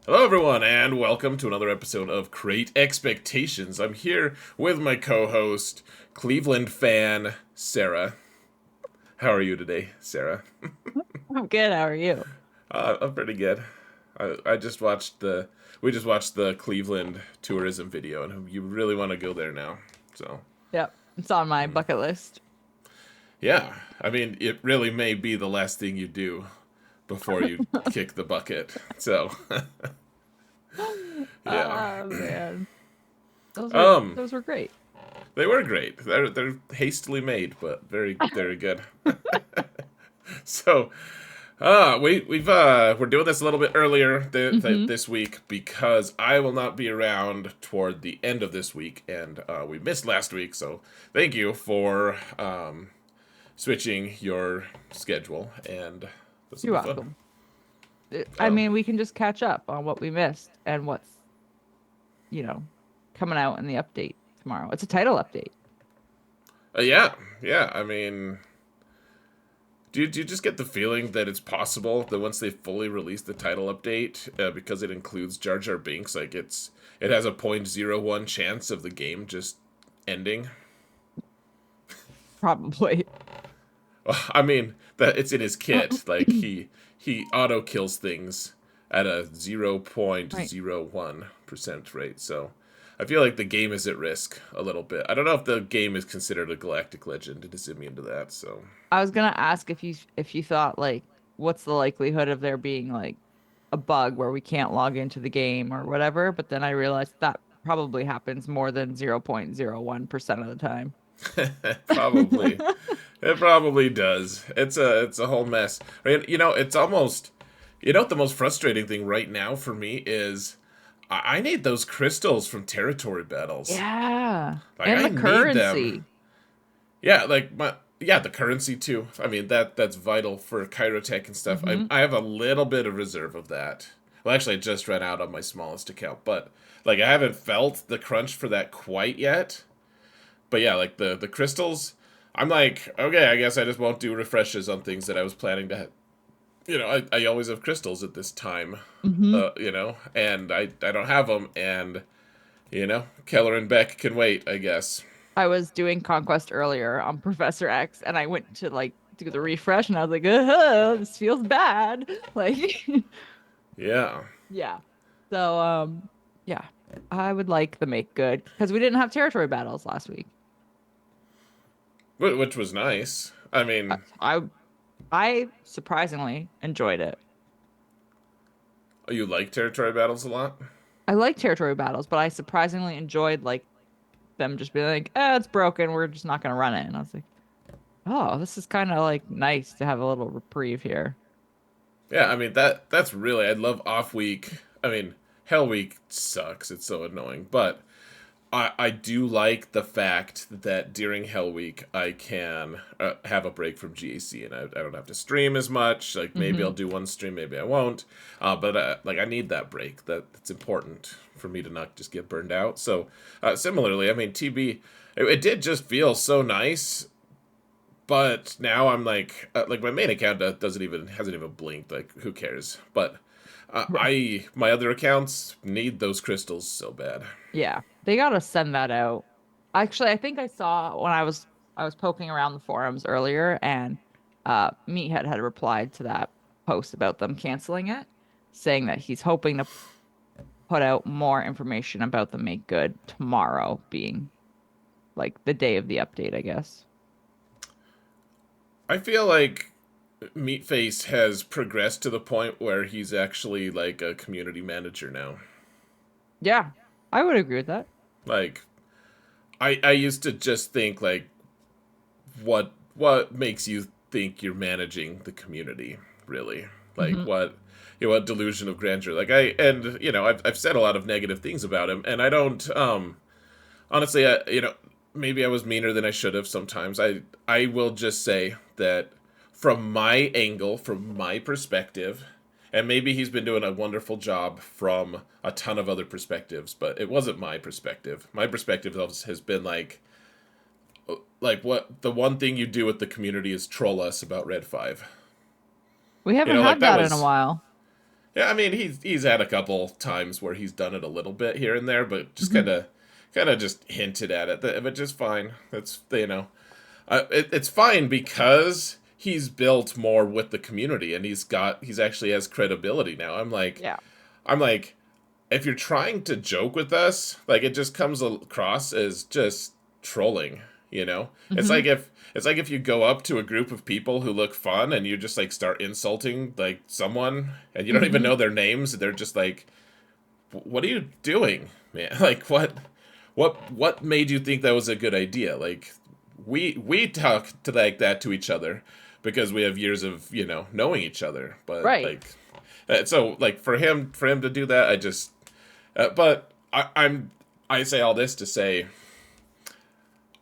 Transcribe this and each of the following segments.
Hello, everyone, and welcome to another episode of Create Expectations. I'm here with my co host, Cleveland fan, Sarah. How are you today, Sarah? I'm good. How are you? I'm pretty good. I just watched the. We just watched the Cleveland tourism video, and you really want to go there now. So, Yep. It's on my bucket list. yeah, I mean, it really may be the last thing you do before you kick the bucket. So, yeah. Oh man. Those were Um, those were great. they were great. They're hastily made, but very good. So, we're doing this a little bit earlier Hmm. this week because I will not be around toward the end of this week, and we missed last week. So, thank you for switching your schedule, and this will You're be fun. welcome. I Um, mean, we can just catch up on what we missed and what's, you know, coming out in the update tomorrow. It's a title update. yeah, yeah. I mean, do you just get the feeling that it's possible that once they fully release the title update, because it includes Jar Jar Binks, like it has a 0.01 chance of the game just ending? Probably. I mean, that it's in his kit. Like he auto kills things at a Right. 0.01% rate. So I feel like the game is at risk a little bit. I don't know if the game is considered a galactic legend. It is immune to that. So I was gonna ask if you thought like what's the likelihood of there being like a bug where we can't log into the game or whatever, but then I realized that probably happens more than 0.01% of the time. probably it probably does. It's a whole mess. I mean, it's almost. What the most frustrating thing right now for me is I need those crystals from territory battles. Yeah. Like And I the need them. currency. Yeah, like the currency too. I mean that's vital for Kyrotech and stuff. I Hmm. I have a little bit of reserve of that. Well, actually, I just ran out on my smallest account, but like I haven't felt the crunch for that quite yet. But yeah, like the crystals, I'm like, okay, I guess I just won't do refreshes on things that I was planning to. I always have crystals at this time, Hmm. and I don't have them, and Keller and Beck can wait, I guess. I was doing Conquest earlier on Professor X and I went to like do the refresh and I was like, this feels bad. Like, Yeah. yeah. So, yeah, I would like the make good because we didn't have territory battles last week. Which was nice. I I, mean, I, I surprisingly enjoyed it. you like territory battles a lot? I like territory battles, but I surprisingly enjoyed like them just being like, it's broken. We're just not gonna run it. And I was like, oh, this is kind of like nice to have a little reprieve here. Yeah, I mean that's really I love off week. I mean, Hell Week sucks. It's so annoying, but I do like the fact that during Hell Week I can have a break from GAC and I don't have to stream as much. Like maybe I'll Hmm. do one stream, maybe I won't. But like I need that break. That's important for me to not just get burned out. So similarly, I mean TB, it did just feel so nice. But now I'm like my main account doesn't even hasn't even blinked. Like who cares? But Right. I my other accounts need those crystals so bad. Yeah, they gotta send that out. Actually, I think I saw when I was poking around the forums earlier, and Meathead had replied to that post about them canceling it, saying that he's hoping to put out more information about the make good tomorrow, being like the day of the update, I guess. I feel like Meatface has progressed to the point where he's actually like a community manager now. Yeah, I would agree with that. Like I used to just think like what makes you think you're managing the community really? Like Hmm. what delusion of grandeur? Like I've said a lot of negative things about him and I don't honestly maybe I was meaner than I should have sometimes. I will just say that from my angle, from my perspective, and maybe he's been doing a wonderful job from a ton of other perspectives, but it wasn't my perspective. My perspective has been like what the one thing you do with the community is troll us about Red 5. We haven't Like had that that in a was while. Yeah, I mean he's had a couple times where he's done it a little bit here and there, but just Hmm. kind of just hinted at it. But just fine. That's it's fine because he's built more with the community and he's actually has credibility now. Yeah. I'm like if you're trying to joke with us, like it just comes across as just trolling, you know? Hmm. It's like if you go up to a group of people who look fun and you just like start insulting like someone and you don't even Hmm. know their names, they're just like what are you doing, man? Like what made you think that was a good idea? Like we talk to like that to each other because we have years of, knowing each other. But Right. like so like for him to do that, I just but I say all this to say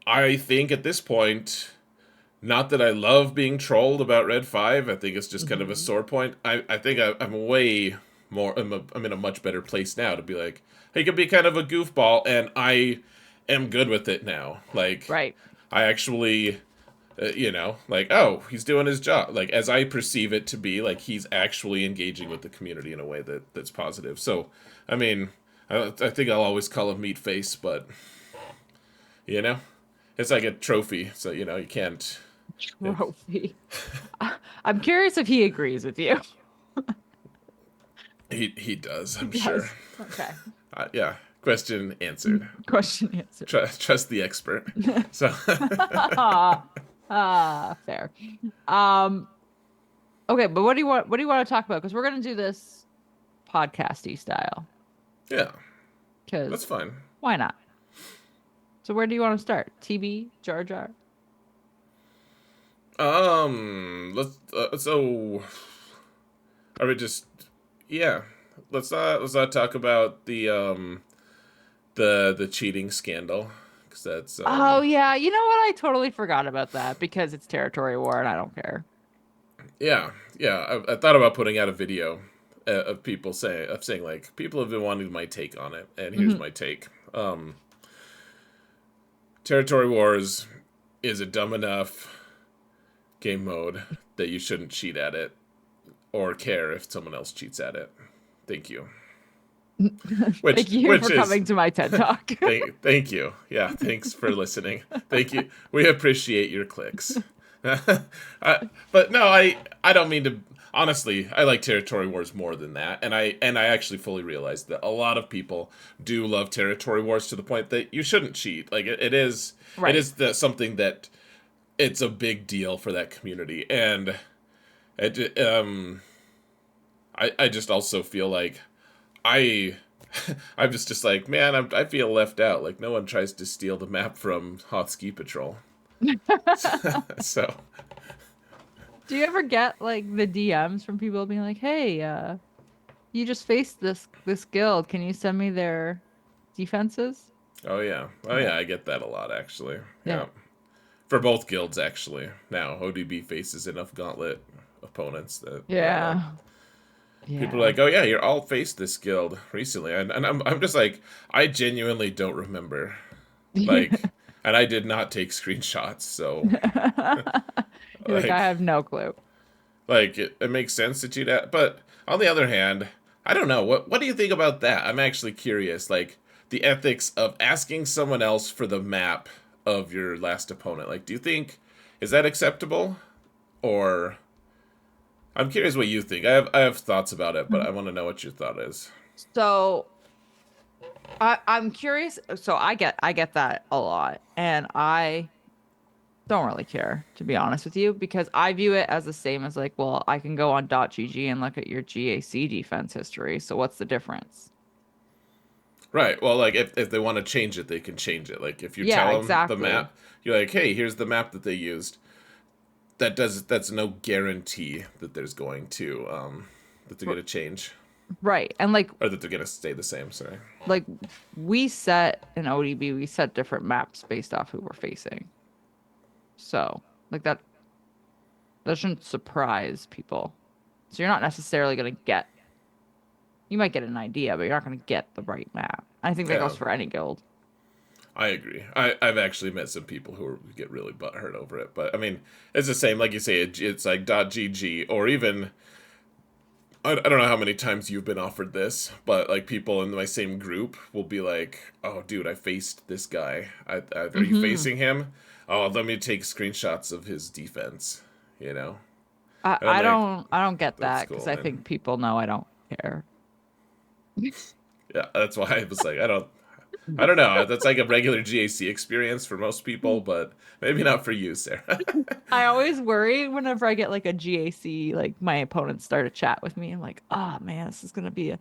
I think at this point, not that I love being trolled about Red 5. I think it's just kind of a Hmm. sore point. I think I'm way more. I'm in a much better place now to be like, he could be kind of a goofball, and I am good with it now. Like, Right. I actually, like, oh, he's doing his job. Like, as I perceive it to be, like, he's actually engaging with the community in a way that's positive. So, I mean, I think I'll always call him Meat Face, but, you know, it's like a trophy. So, you can't. Trophy. I'm curious if he agrees with you. He does, He I'm sure. does. Okay. Yeah. Question answered. Question answered. Trust the expert. So Fair. Um, okay, but what do you want to talk about? Because we're gonna do this podcasty style. yeah, that's Because fine. why not? So where do you want to start? TV, Jar Jar? Let's so are we just yeah. Let's not talk about the cheating scandal cuz that's Oh yeah, you know what? I totally forgot about that because it's territory war and I don't care. yeah. Yeah, I thought about putting out a video of people saying like people have been wanting my take on it and here's Hmm. my take. Territory Wars is a dumb enough game mode that you shouldn't cheat at it or care if someone else cheats at it. Thank you. Which Thank you which for is coming to my TED Talk. thank you. Yeah, thanks for listening. Thank you. We appreciate your clicks. But no, I don't mean to. Honestly, I like Territory Wars more than that, and I actually fully realize that a lot of people do love Territory Wars to the point that you shouldn't cheat. Like it Right. is something that it's a big deal for that community, and I just also feel like I I'm just like man I feel left out. Like no one tries to steal the map from Hot Ski Patrol. So Do you ever get like the DMs from people being like, "Hey, you just faced this guild. Can you send me their defenses?" oh Yeah. yeah, I get that a lot actually. Yeah. Yeah, for both guilds actually. Now ODB faces enough gauntlet opponents that Yeah. people are Yeah. like, oh yeah, you're all faced this guild recently, and I'm just like I genuinely don't remember. Like, and I did not take screenshots, so You're like, I like have no clue. it makes sense to cheat at. But on the other hand, I don't know. What do you think about that? I'm actually curious. Like the ethics of asking someone else for the map of your last opponent. Like, do you think is that acceptable? Or I'm curious what you think. I have thoughts about it, but I want to know what your thought is. So I'm curious. So I get that a lot, and I don't really care, to be honest with you, because I view it as the same as like, well, I can go on .gg and look at your GAC defense history. So what's the difference? Right. Well, like if they want to change it, they can change it. Like if you Yeah, tell them the exactly. map, you're like, hey, here's the map that they used. That's no guarantee that there's going to that they're R- gonna change Right. And like or that they're gonna stay the same. Sorry. like we set in ODB, we set different maps based off who we're facing. So like that shouldn't surprise people. So you're not necessarily gonna get you might get an idea, but you're not gonna get the right map. I think that Yeah, goes for any guild. I agree. I've actually met some people who get really butthurt over it, but I mean, it's the same. Like you say, it's like .gg or even I don't know how many times you've been offered this, but like people in my same group will be like, "Oh, dude, I faced this guy. Are you Hmm. facing him? Oh, let me take screenshots of his defense." You know, I, and I'm I like, don't I don't get "That's that because cool, I man." think people know I don't care. Yeah, that's why I was like, I don't know. That's like a regular GAC experience for most people, but maybe not for you, Sarah. I always worry whenever I get like a GAC, like my opponents start a chat with me. I'm like, oh man, this is gonna be a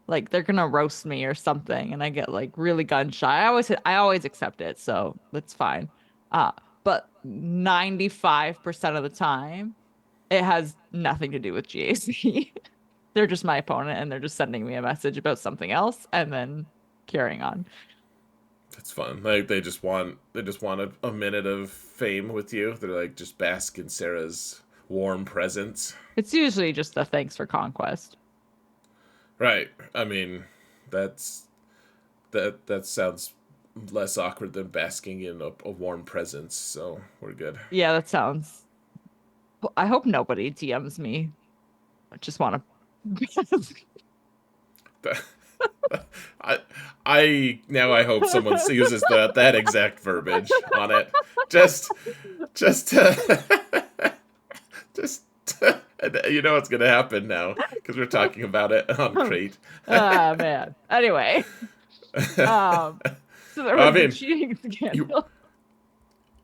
like they're gonna roast me or something, and I get like really gun shy. I always accept it, so that's fine. Uh, but 95% of the time, it has nothing to do with GAC. They're just my opponent, and they're just sending me a message about something else, and then carrying on. It's fun. Like they just want a minute of fame with you. They're like just bask in Sarah's warm presence. It's usually just a thanks for conquest. Right. I mean, that's that sounds less awkward than basking in a warm presence. So we're good. Yeah, that sounds. I hope nobody DMs me. I just want to. I I hope someone uses that exact verbiage on it. Just just just you know what's gonna happen now because we're talking about it on Crate. Ah, man. Anyway, um, so there I was the mean, cheating you scandal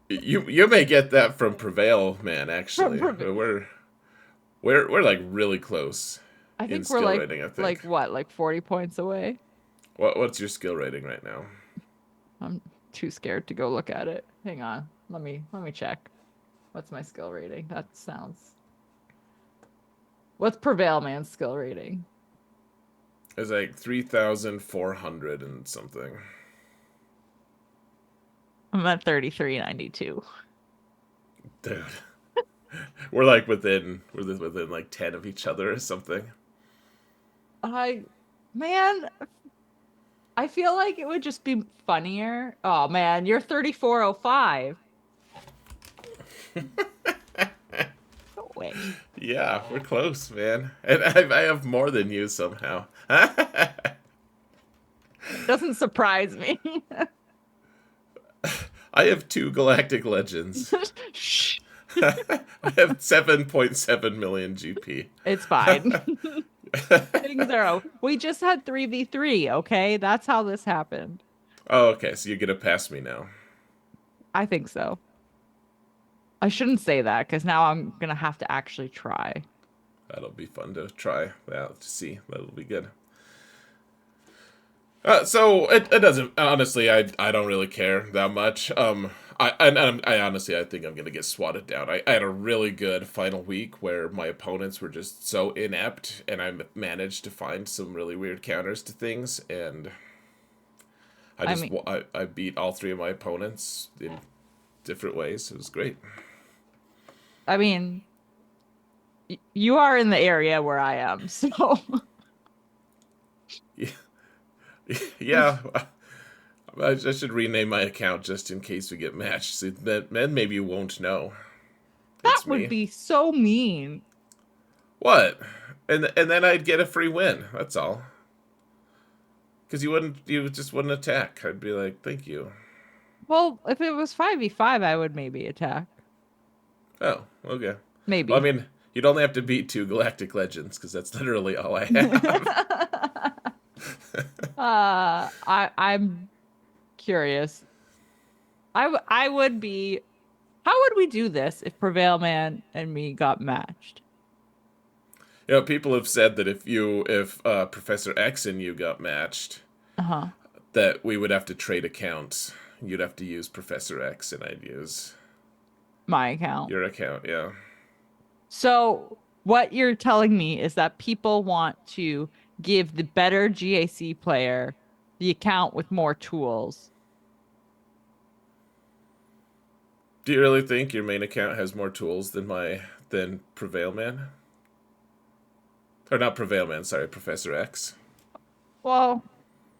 you may get that from Prevail, man. from Actually, Prov- we're like really close I in think we're skill rating. I think. like what, like 40 points away. What's your skill rating right now? I'm too scared to go look at it. Hang on. Let me check. What's my skill rating? That sounds. What's Prevail Man's skill rating? It's like 3,400 and something. I'm at 3392. Dude, we're within like 10 of each other or something. I man, I feel like it would just be funnier. Oh man, you're 3405. No way. Yeah, we're close, man. And I have more than you somehow. Doesn't surprise me. I have two Galactic Legends. Shh. I have 7.7 million GP. It's fine. Hitting zero. We just had 3v3, okay? That's how this happened. Oh, okay, so you're gonna pass me now. I think so. I shouldn't say that because now I'm gonna have to actually try. That'll be fun to try. Yeah, to see. That'll be good. So it doesn't honestly. I don't really care that much. I honestly I think I'm gonna get swatted down. I had a really good final week where my opponents were just so inept, and I managed to find some really weird counters to things, and I mean, I beat all three of my opponents in different ways. It was great. I mean, you are in the area where I am, so Yeah, yeah. I should rename my account just in case we get matched. So then maybe you won't know that it's would me. be so mean. What? And then I'd get a free win. That's all. Because you just wouldn't attack. I'd be like, thank you. Well, if it was 5v5, I would maybe attack. Oh, okay. Well, I Maybe. mean, you'd only have to beat two Galactic Legends because that's literally all I have. I'm curious. I would be. How would we do this if Prevail Man and me got matched? People have said that if Professor X and you got matched, Uh-huh. that we would have to trade accounts. You'd have to use Professor X, and I'd use My account. your account. Yeah. So what you're telling me is that people want to give the better GAC player the account with more tools. Do you really think your main account has more tools than Prevail Man? Or not Prevail Man, sorry, Professor X. Well,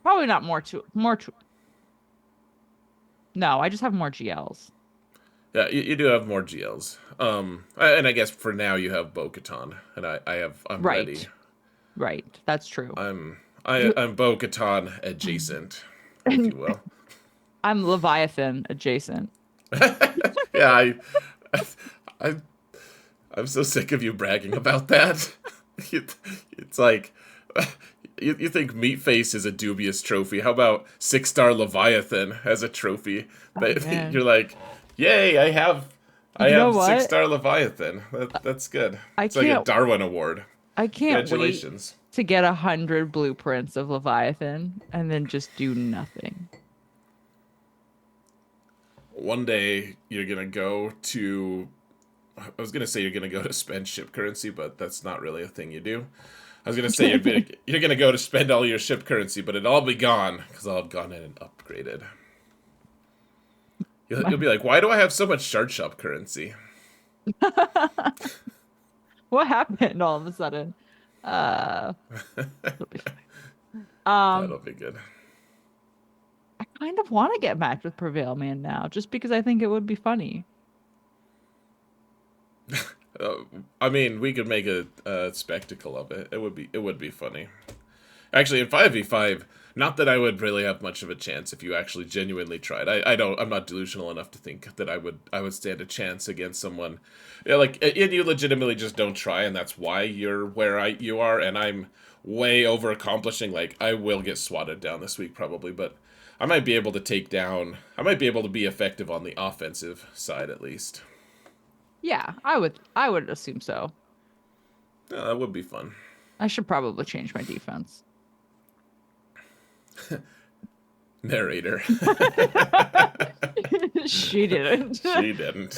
probably not more to No, I just have more GLs. Yeah, you do have more GLs. And I guess for now you have Bo-Katan, and I'm ready. Right. Right. That's true. I'm Bo-Katan adjacent, if you will. I'm Leviathan adjacent. Yeah, I I'm so sick of you bragging about that. It's like you think Meatface is a dubious trophy. How about 6-star Leviathan as a trophy? Oh That man. you're like, yay! I You know have what? 6-star Leviathan. That's good. I It's like a can't Darwin Award. I can't wait Congratulations. to get 100 blueprints of Leviathan and then just do nothing. One day you're gonna go to. I was gonna say you're gonna go to spend ship currency, but that's not really a thing you do. I was gonna say you're gonna go to spend all your ship currency, but it'll all be gone because I'll have gone in and upgraded. You'll be like, why do I have so much shard shop currency? What happened all of a sudden? Uh, it'll be fine. Um, That'll be good. I kind of want to get matched with Prevail Man now, just because I think it would be funny. Uh, I mean, we could make a spectacle of it. It would be funny. Actually, in 5v5, not that I would really have much of a chance if you actually genuinely tried. I'm not delusional enough to think that I would stand a chance against someone. Yeah, like you legitimately just don't try, and that's why you're where you are. And I'm way over accomplishing. Like I will get swatted down this week probably, but I might be able to take down. I might be able to be effective on the offensive side at least. Yeah, I would assume so. Yeah, that would be fun. I should probably change my defense. Narrator. She didn't. She didn't.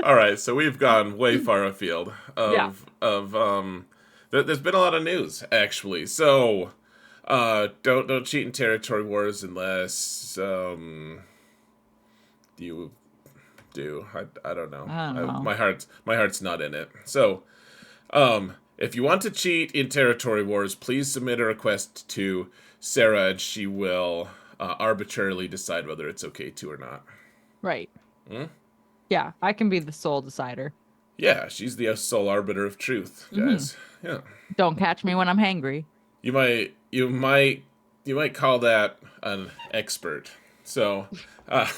All right, so we've gone way far afield Yeah. of there's been a lot of news actually. So don't cheat in territory wars unless you do. I don't know. I don't know. My heart's not in it. So if you want to cheat in territory wars, please submit a request to Sarah, and she will arbitrarily decide whether it's okay to or not. Right. Hmm? Yeah, I can be the sole decider. Yeah, she's the sole arbiter of truth, Hmm. guys. Yeah. Don't catch me when I'm hangry. You might call that an expert. So, uh,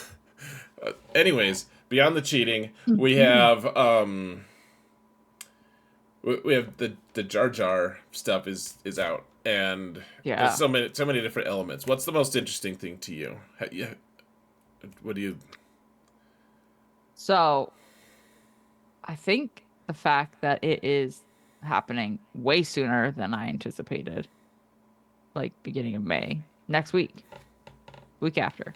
anyways, beyond the cheating, we have the Jar Jar stuff is out, and there's Yeah. so many different elements. What's the most interesting thing to you? Yeah, what do you? So I think the fact that it is happening way sooner than I anticipated, like beginning of May, next week, week after,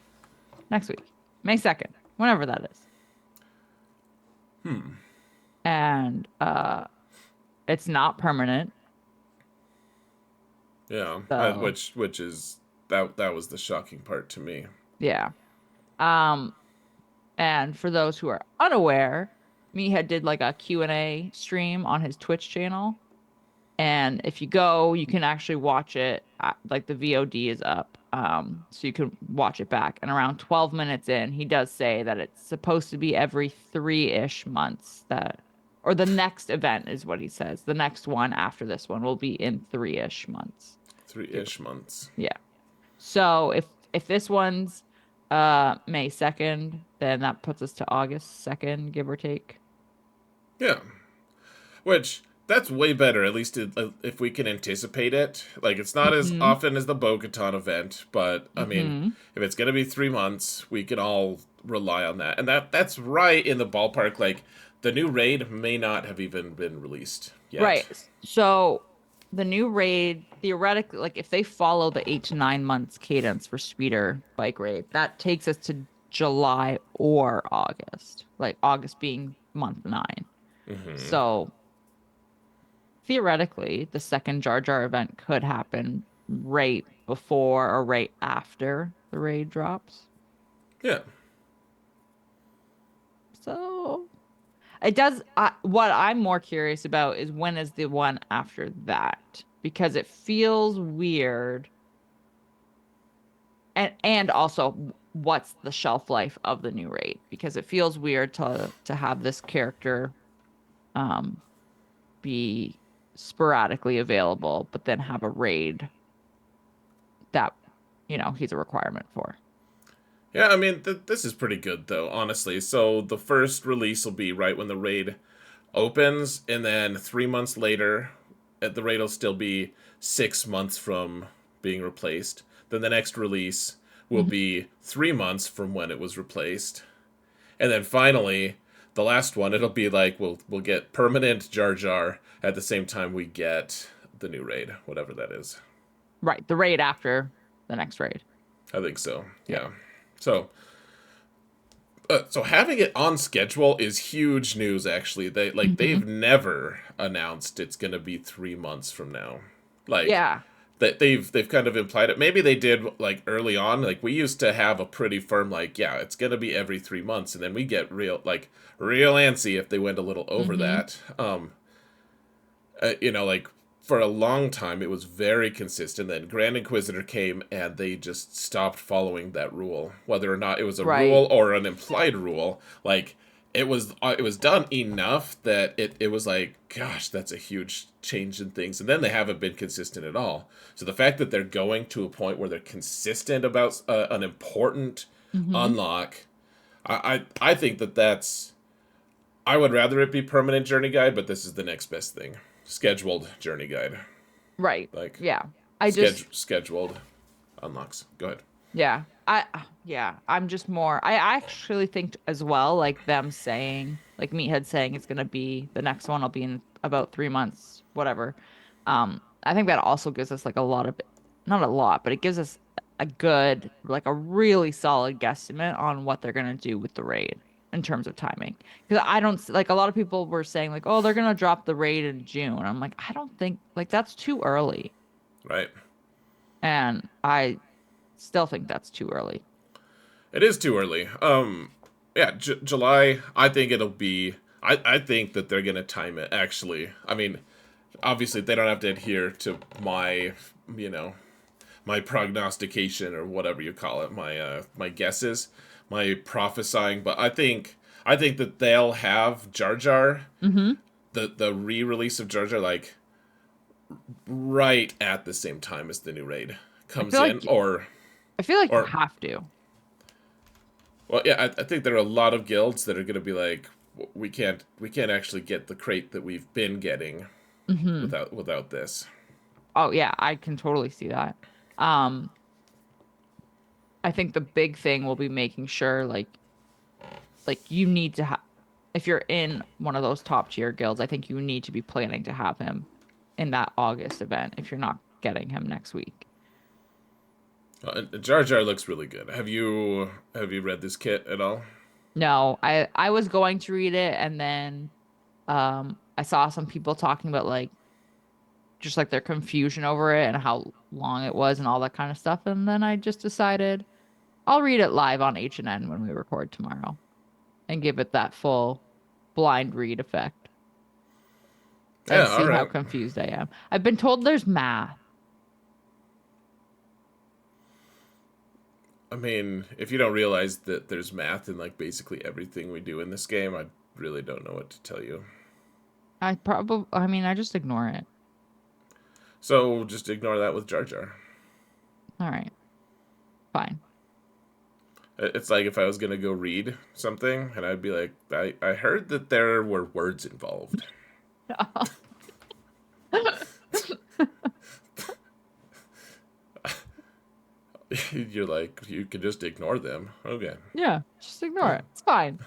next week, May 2nd, whenever that is. And it's not permanent. Yeah, So which is that was the shocking part to me. yeah. Um, and for those who are unaware, Meathead did like a Q&A stream on his Twitch channel. And if you go, you can actually watch it. Like the VOD is up, so you can watch it back. And around 12 minutes in, he does say that it's supposed to be every 3-ish months or the next event is what he says. The next one after this one will be in 3-ish months. Three-ish months. Yeah. So if this one's May 2nd, then that puts us to August 2nd, give or take. Yeah, which that's way better. At least if we can anticipate it. Like it's not as Mm-hmm. often as the Bo-Katan event, but I mean, Mm-hmm. if it's gonna be 3 months, we can all rely on that, and that's right in the ballpark. Like the new raid may not have even been released Right. yet. So the new raid, theoretically, like if they follow the 8 to 9 months cadence for speeder bike raid, that takes us to July or August, like August being month 9. So theoretically, the second Jar Jar event could happen right before or right after the raid drops. Yeah. So it does. What I'm more curious about is when is the one after that, because it feels weird, and also what's the shelf life of the new raid, because it feels weird to have this character um be sporadically available, but then have a raid that, he's a requirement for. Yeah, I mean, this is pretty good, though, honestly. So the first release will be right when the raid opens, and then 3 months later, the raid will still be 6 months from being replaced. Then the next release will Mhm. be 3 months from when it was replaced. And then finally, the last one, it'll be like we'll get permanent Jar Jar at the same time we get the new raid, whatever that is. Right, the raid after the next raid. I think so. Yeah. Yeah. So so having it on schedule is huge news. Actually, Hmm. they've never announced it's gonna be 3 months from now. Like Yeah. that they've kind of implied it. Maybe they did like early on. Like we used to have a pretty firm like yeah, it's gonna be every 3 months, and then we get real antsy if they went a little over Hmm. that. Like for a long time it was very consistent. Then Grand Inquisitor came and they just stopped following that rule, whether or not it was a Right. rule or an implied rule. Like it was done enough that it was like, gosh, that's a huge change in things. And then they haven't been consistent at all. So the fact that they're going to a point where they're consistent about an important Hmm. unlock, I think that's. I would rather it be permanent journey guide, but this is the next best thing. Scheduled journey guide, Right. like Yeah. I just scheduled unlocks. Go ahead. Yeah. I'm just more I actually think as well, like them saying, like Meathead saying it's gonna be the next one will be in about 3 months, whatever. I think that also gives us like a lot of, not a lot, but it gives us a good, like a really solid guesstimate on what they're gonna do with the raid in terms of timing. Because I don't like, a lot of people were saying like, oh, they're gonna drop the raid in June. I'm like, I don't think, like, that's too early. Right. And I still think that's too early. It is too early. Yeah, July. I think it'll be. I think that they're gonna time it. Actually, I mean, obviously they don't have to adhere to you know, my prognostication or whatever you call it, my guesses, my prophesying. But I think that they'll have Jar Jar, Hmm. the re-release of Jar Jar, like right at the same time as the new raid I comes feel in, like or I feel like you or have to. well, yeah, I think there are a lot of guilds that are going to be like, we can't actually get the crate that we've been getting Hmm. without this. Oh yeah, I can totally see that. Um, I think the big thing will be making sure like you need to have, if you're in one of those top tier guilds, I think you need to be planning to have him in that August event if you're not getting him next week. Jar Jar looks really good. Have you read this kit at all? No, I was going to read it, and then I saw some people talking about like just like their confusion over it and how long it was and all that kind of stuff, and then I just decided I'll read it live on H&N when we record tomorrow and give it that full blind read effect and Yeah, all see how right. confused I am. I've been told there's math. I mean, if you don't realize that there's math in like basically everything we do in this game, I really don't know what to tell you. I mean, I just ignore it. So just ignore that with Jar Jar. All right, fine. It's like if I was gonna go read something and I'd be like, I heard that there were words involved. You're like, you can just ignore them. Okay. Yeah, just ignore Yeah. it. It's fine.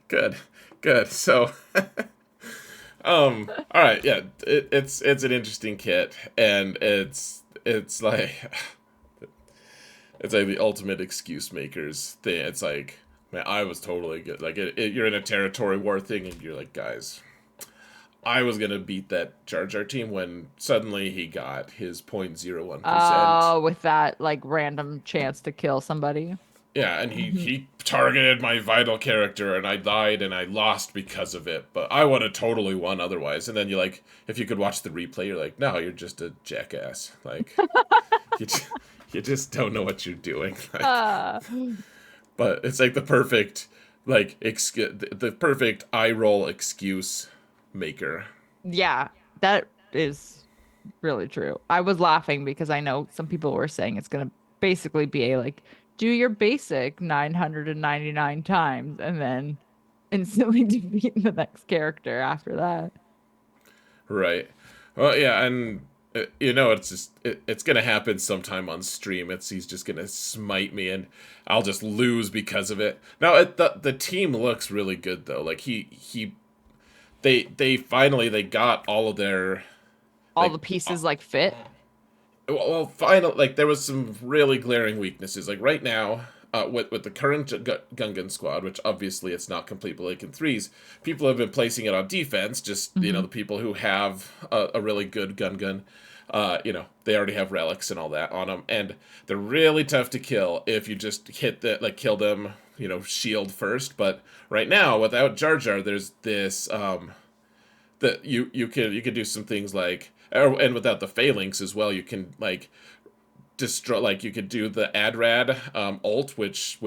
Good. Good. So, all right. Yeah. It's an interesting kit, and it's like the ultimate excuse makers thing. It's like, man, I was totally good. Like, you're in a territory war thing, and you're like, guys, I was gonna beat that Jar Jar team when suddenly he got his 0.01%. With that like random chance to kill somebody. Yeah, and he Hmm. he targeted my vital character, and I died, and I lost because of it. But I would have totally won otherwise. And then you like, if you could watch the replay, you're like, no, you're just a jackass. Like, you just, you just don't know what you're doing. Like, Uh, but it's like the perfect, like, the perfect eye roll excuse maker. Yeah, that is really true. I was laughing because I know some people were saying it's gonna basically be a like do your basic 999 times and then instantly defeat the next character after that. Right. Well, yeah, and you know, it's just it's gonna happen sometime on stream. It's he's just gonna smite me, and I'll just lose because of it. Now, the team looks really good though. Like they finally they got all of their All the like pieces like fit. well, final like there was some really glaring weaknesses. Like right now, with the current Gungan squad, which obviously it's not complete Blake in threes, people have been placing it on defense. Just Hmm. the people who have a really good Gungan, they already have relics and all that on them, and they're really tough to kill if you just hit the like kill them. Shield first. But right now, without Jar Jar, there's this that you could do some things like and without the phalanx as well, you can like destroy like you could do the adrad ult which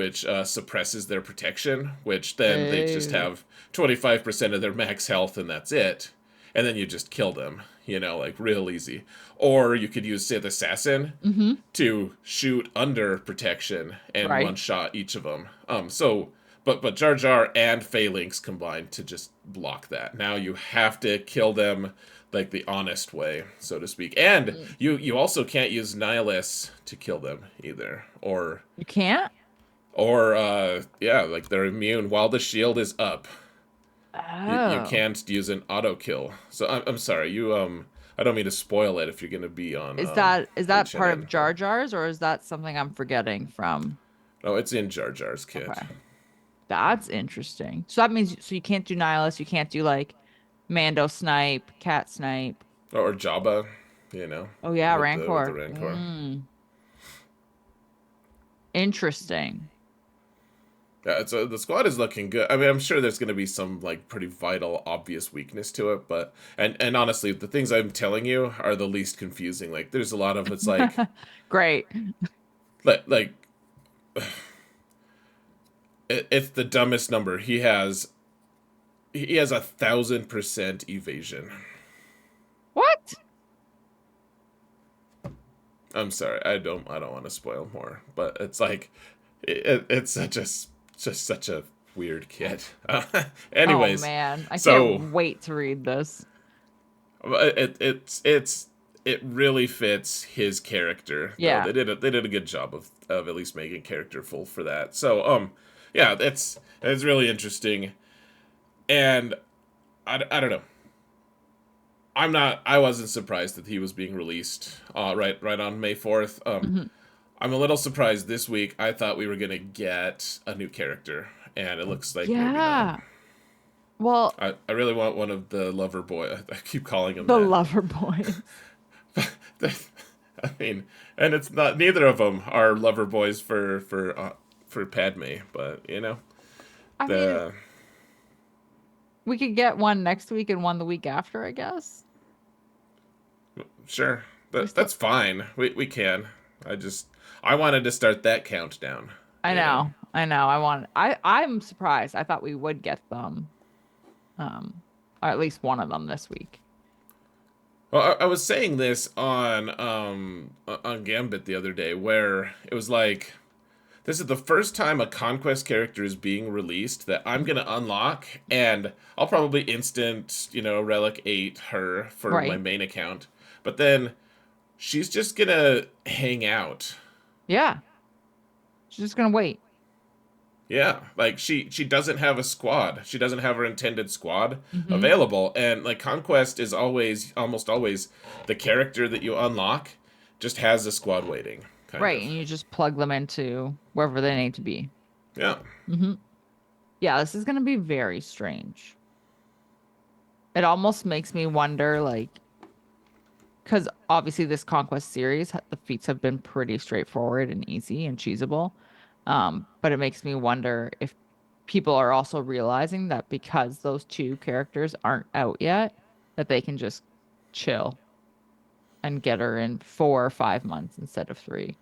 suppresses their protection, which then they just Oh. have 25% of their max health and that's it, and then you just kill them, like real easy. Or you could use Sith Assassin Hmm. to shoot under protection and one Right. shot each of them. But Jar Jar and Phalanx combined to just block that. Now you have to kill them like the honest way, so to speak. And Mm. you also can't use Nihilus to kill them either. You can't? Yeah, like they're immune while the shield is up. You Oh. can't use an auto kill. So I'm sorry, I don't mean to spoil it if you're gonna be on Is that part of HNN. Jar Jar's or is that something I'm forgetting from? No, it's in Jar Jar's kit. Okay. That's interesting. So that means so you can't do Nihilus, you can't do like Mando snipe, cat snipe. Or Jabba, you know, Oh yeah, with the Rancor. Rancor. Interesting. Yeah, the squad is looking good. I mean, I'm sure there's going to be some like pretty vital, obvious weakness to it, but and honestly, the things I'm telling you are the least confusing. Like, there's a lot of it's Great. like it's the dumbest number. He has 1,000% evasion. What? I'm sorry, I don't want to spoil more, but it's like it's just such a weird kid. Oh Anyways, man, I so can't wait to read this. it really fits his character though. Yeah. They did a good job of at least making character full for that. So yeah, it's really interesting, and I don't know. I wasn't surprised that he was being released right on May 4th. Mhm. I'm a little surprised this week. I thought we were gonna get a new character, and it looks like maybe not. Yeah. Well, I really want one of the lover boy. I keep calling him the that. lover boys. I mean, and it's not. Neither of them are lover boys for Padme, but I mean, the we could get one next week and one the week after, I guess. sure We that still that's fine. We can. I wanted to start that countdown. I You know. know. I know. I'm surprised. I thought we would get them. Or at least one of them this week. Well, I was saying this on Gambit the other day, where it was like this is the first time a conquest character is being released that I'm gonna unlock, and I'll probably instant, relic 8 her for my Right. main account. But then she's just gonna hang out. Yeah. She's just gonna wait. Yeah, like she doesn't have a squad. She doesn't have her intended squad Hmm. available, and like conquest is almost always the character that you unlock just has a squad waiting, kind Right. of. And you just plug them into wherever they need to be. Yeah. Hmm. Yeah, this is gonna be very strange. It almost makes me wonder, like, because obviously this Conquest series, the feats have been pretty straightforward and easy and cheesable. But it makes me wonder if people are also realizing that because those two characters aren't out yet, that they can just chill and get her in 4 or 5 months instead of 3.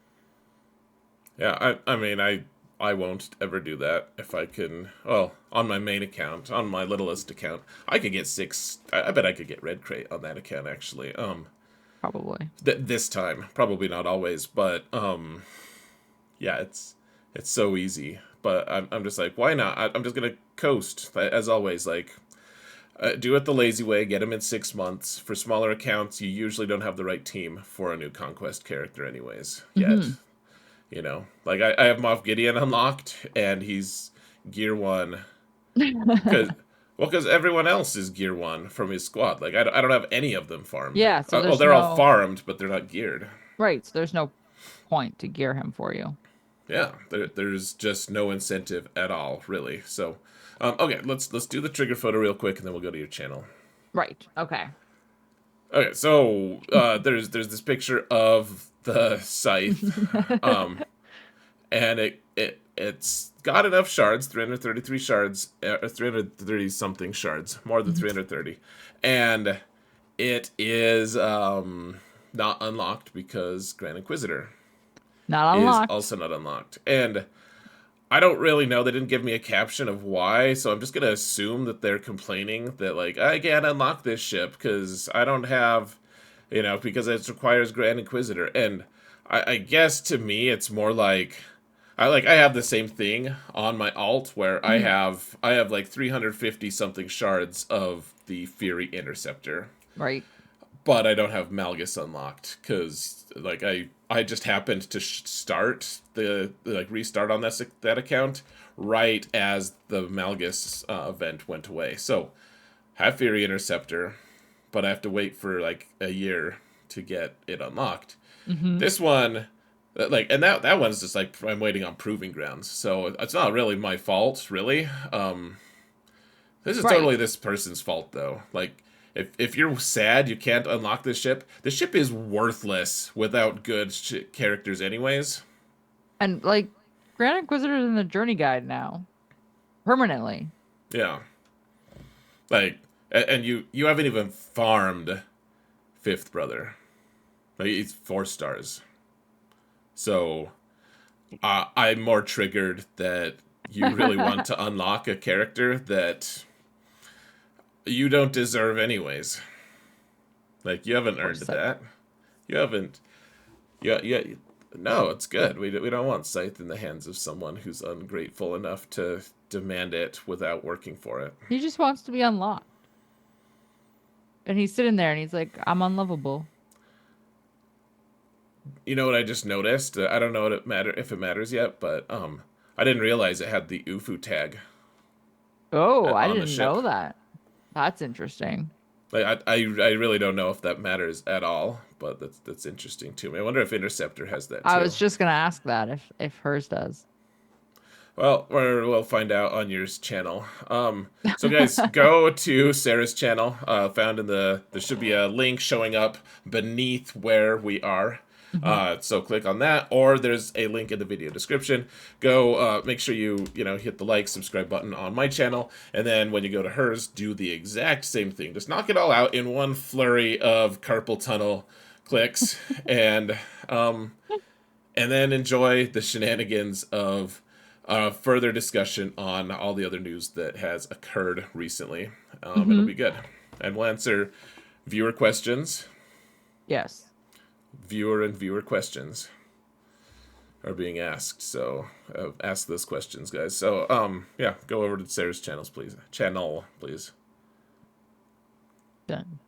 Yeah, I mean, I won't ever do that. If I can, well, on my main account, on my littlest account, I could get six. I bet I could get red crate on that account actually. Probably. This time, probably not always, but yeah, it's so easy. But I'm just like, why not? I'm just gonna coast as always. Like, do it the lazy way. Get them in 6 months. For smaller accounts, you usually don't have the right team for a new conquest character, anyways. Yet, Hmm. like I have Moff Gideon unlocked, and he's gear one because. Well, because everyone else is gear one from his squad. Like, I don't have any of them farmed. Yeah, so Well, there's they're all no farmed, but they're not geared. right, so there's no point to gear him for you. Yeah, there's just no incentive at all, really. So, okay, let's do the trigger photo real quick, and then we'll go to your channel. Right. Okay. Okay, so there's this picture of the scythe, um, and it's got enough shards, 333 shards, 330 something shards, more than Mhm. 330, and it is not unlocked because Grand Inquisitor Not is unlocked. also not unlocked, and I don't really know. They didn't give me a caption of why, so I'm just gonna assume that they're complaining that like I can't unlock this ship because I don't have, because it requires Grand Inquisitor. And I guess to me it's more like I have the same thing on my alt where Mhm. I have like 350 something shards of the Fury Interceptor, Right. but I don't have Malgus unlocked because like I just happened to start the like restart on that account right as the Malgus event went away. So have Fury Interceptor, but I have to wait for like a year to get it unlocked. Hmm. This one, and that one's just like I'm waiting on Proving Grounds, so it's not really my fault, really. This is Right. totally this person's fault, though. Like, if you're sad you can't unlock the ship is worthless without good characters, anyways. And like Grand Inquisitor's in the journey guide now. Permanently. Yeah, like, and you haven't even farmed Fifth Brother. Like, he's 4 stars. So I'm more triggered that you really want to unlock a character that you don't deserve, anyways. Like, you haven't Or earned Scythe. that. You haven't. Yeah, yeah. No, it's good. We don't want Scythe in the hands of someone who's ungrateful enough to demand it without working for it. He just wants to be unlocked. And he's sitting there and he's like, I'm unlovable. You know what I just noticed? I don't know if it matters yet, but I didn't realize it had the UFU tag Oh, I on the didn't ship. know that. That's interesting. Like I really don't know if that matters at all, but that's interesting to me. I wonder if Interceptor has that I too. was just gonna ask that if hers does. Well, we'll find out on your channel. So guys, go to Sarah's channel. Found in there should be a link showing up beneath where we are. Hmm. So click on that, or there's a link in the video description. Go, make sure you hit the like, subscribe button on my channel, and then when you go to hers, do the exact same thing. Just knock it all out in one flurry of carpal tunnel clicks, um, and then enjoy the shenanigans of further discussion on all the other news that has occurred recently. It'll Hmm. be good. And we'll answer viewer questions. Yes. Viewer questions are being asked. So ask those questions, guys. So yeah, go over to Sarah's channels, please. Channel, please. Done.